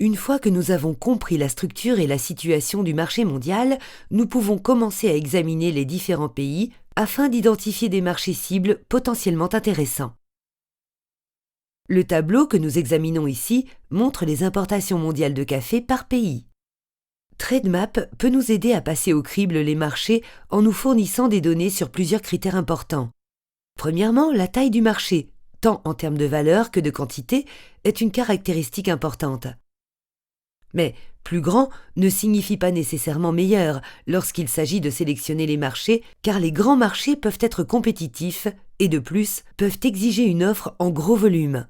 Une fois que nous avons compris la structure et la situation du marché mondial, nous pouvons commencer à examiner les différents pays afin d'identifier des marchés cibles potentiellement intéressants. Le tableau que nous examinons ici montre les importations mondiales de café par pays. Trademap peut nous aider à passer au crible les marchés en nous fournissant des données sur plusieurs critères importants. Premièrement, la taille du marché, tant en termes de valeur que de quantité, est une caractéristique importante. Mais plus grand ne signifie pas nécessairement meilleur lorsqu'il s'agit de sélectionner les marchés, car les grands marchés peuvent être compétitifs et de plus peuvent exiger une offre en gros volume.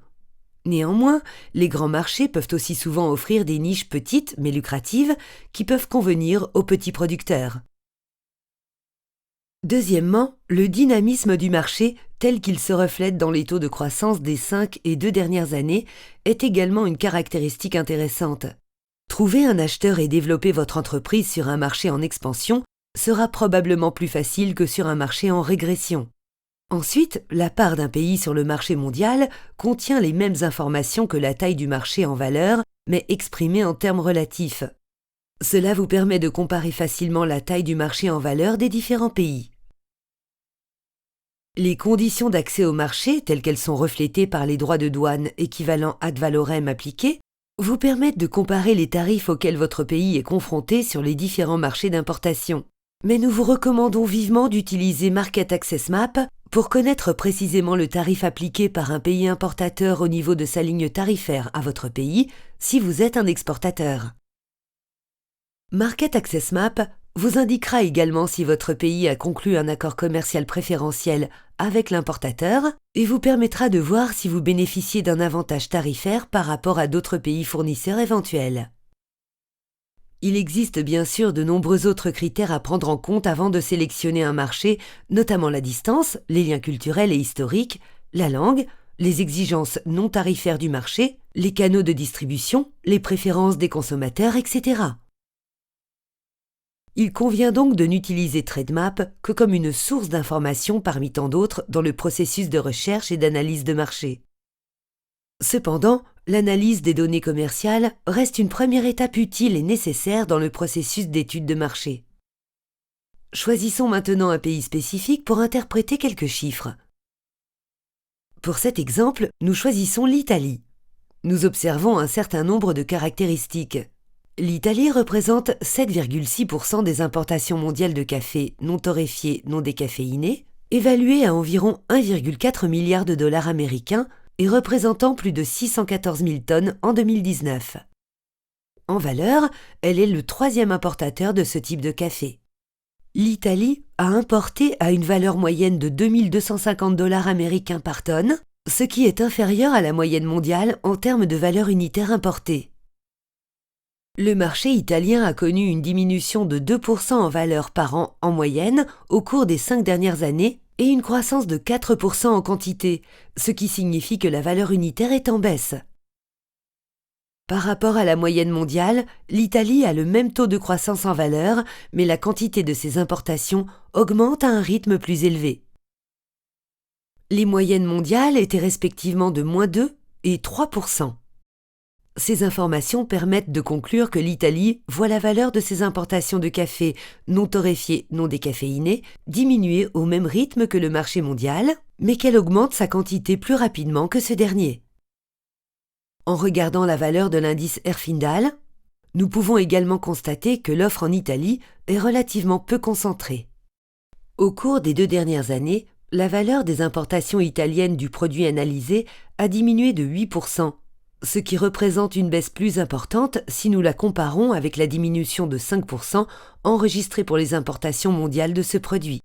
Néanmoins, les grands marchés peuvent aussi souvent offrir des niches petites mais lucratives qui peuvent convenir aux petits producteurs. Deuxièmement, le dynamisme du marché, tel qu'il se reflète dans les taux de croissance des 5 et 2 dernières années, est également une caractéristique intéressante. Trouver un acheteur et développer votre entreprise sur un marché en expansion sera probablement plus facile que sur un marché en régression. Ensuite, la part d'un pays sur le marché mondial contient les mêmes informations que la taille du marché en valeur, mais exprimée en termes relatifs. Cela vous permet de comparer facilement la taille du marché en valeur des différents pays. Les conditions d'accès au marché, telles qu'elles sont reflétées par les droits de douane équivalents ad valorem appliqués, vous permettent de comparer les tarifs auxquels votre pays est confronté sur les différents marchés d'importation. Mais nous vous recommandons vivement d'utiliser Market Access Map pour connaître précisément le tarif appliqué par un pays importateur au niveau de sa ligne tarifaire à votre pays si vous êtes un exportateur. Market Access Map vous indiquera également si votre pays a conclu un accord commercial préférentiel avec l'importateur et vous permettra de voir si vous bénéficiez d'un avantage tarifaire par rapport à d'autres pays fournisseurs éventuels. Il existe bien sûr de nombreux autres critères à prendre en compte avant de sélectionner un marché, notamment la distance, les liens culturels et historiques, la langue, les exigences non tarifaires du marché, les canaux de distribution, les préférences des consommateurs, etc. Il convient donc de n'utiliser Trademap que comme une source d'informations parmi tant d'autres dans le processus de recherche et d'analyse de marché. Cependant, l'analyse des données commerciales reste une première étape utile et nécessaire dans le processus d'étude de marché. Choisissons maintenant un pays spécifique pour interpréter quelques chiffres. Pour cet exemple, nous choisissons l'Italie. Nous observons un certain nombre de caractéristiques. L'Italie représente 7,6% des importations mondiales de café non torréfié, non décaféiné, évaluées à environ 1,4 milliard de dollars américains et représentant plus de 614 000 tonnes en 2019. En valeur, elle est le troisième importateur de ce type de café. L'Italie a importé à une valeur moyenne de 2 250 dollars américains par tonne, ce qui est inférieur à la moyenne mondiale en termes de valeur unitaire importée. Le marché italien a connu une diminution de 2% en valeur par an en moyenne au cours des 5 dernières années et une croissance de 4% en quantité, ce qui signifie que la valeur unitaire est en baisse. Par rapport à la moyenne mondiale, l'Italie a le même taux de croissance en valeur, mais la quantité de ses importations augmente à un rythme plus élevé. Les moyennes mondiales étaient respectivement de -2 et 3%. Ces informations permettent de conclure que l'Italie voit la valeur de ses importations de café non torréfié, non décaféiné diminuer au même rythme que le marché mondial, mais qu'elle augmente sa quantité plus rapidement que ce dernier. En regardant la valeur de l'indice Herfindahl, nous pouvons également constater que l'offre en Italie est relativement peu concentrée. Au cours des 2 dernières années, la valeur des importations italiennes du produit analysé a diminué de 8%, ce qui représente une baisse plus importante si nous la comparons avec la diminution de 5% enregistrée pour les importations mondiales de ce produit.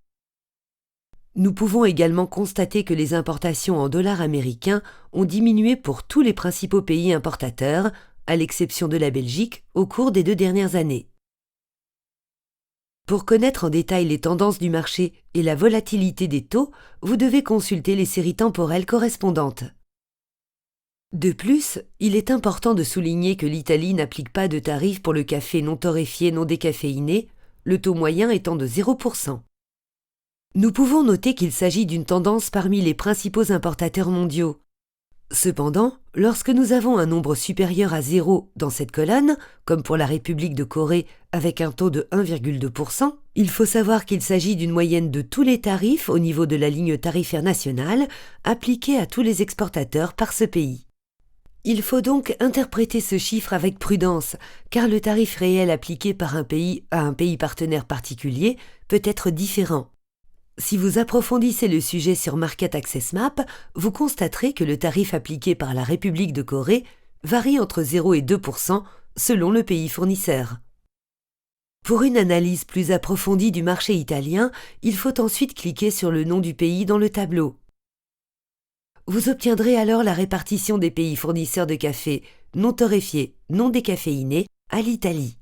Nous pouvons également constater que les importations en dollars américains ont diminué pour tous les principaux pays importateurs, à l'exception de la Belgique, au cours des 2 dernières années. Pour connaître en détail les tendances du marché et la volatilité des taux, vous devez consulter les séries temporelles correspondantes. De plus, il est important de souligner que l'Italie n'applique pas de tarif pour le café non torréfié non décaféiné, le taux moyen étant de 0%. Nous pouvons noter qu'il s'agit d'une tendance parmi les principaux importateurs mondiaux. Cependant, lorsque nous avons un nombre supérieur à 0 dans cette colonne, comme pour la République de Corée avec un taux de 1,2%, il faut savoir qu'il s'agit d'une moyenne de tous les tarifs au niveau de la ligne tarifaire nationale appliquée à tous les exportateurs par ce pays. Il faut donc interpréter ce chiffre avec prudence, car le tarif réel appliqué par un pays à un pays partenaire particulier peut être différent. Si vous approfondissez le sujet sur Market Access Map, vous constaterez que le tarif appliqué par la République de Corée varie entre 0 et 2% selon le pays fournisseur. Pour une analyse plus approfondie du marché italien, il faut ensuite cliquer sur le nom du pays dans le tableau. Vous obtiendrez alors la répartition des pays fournisseurs de café non torréfié, non décaféiné à l'Italie.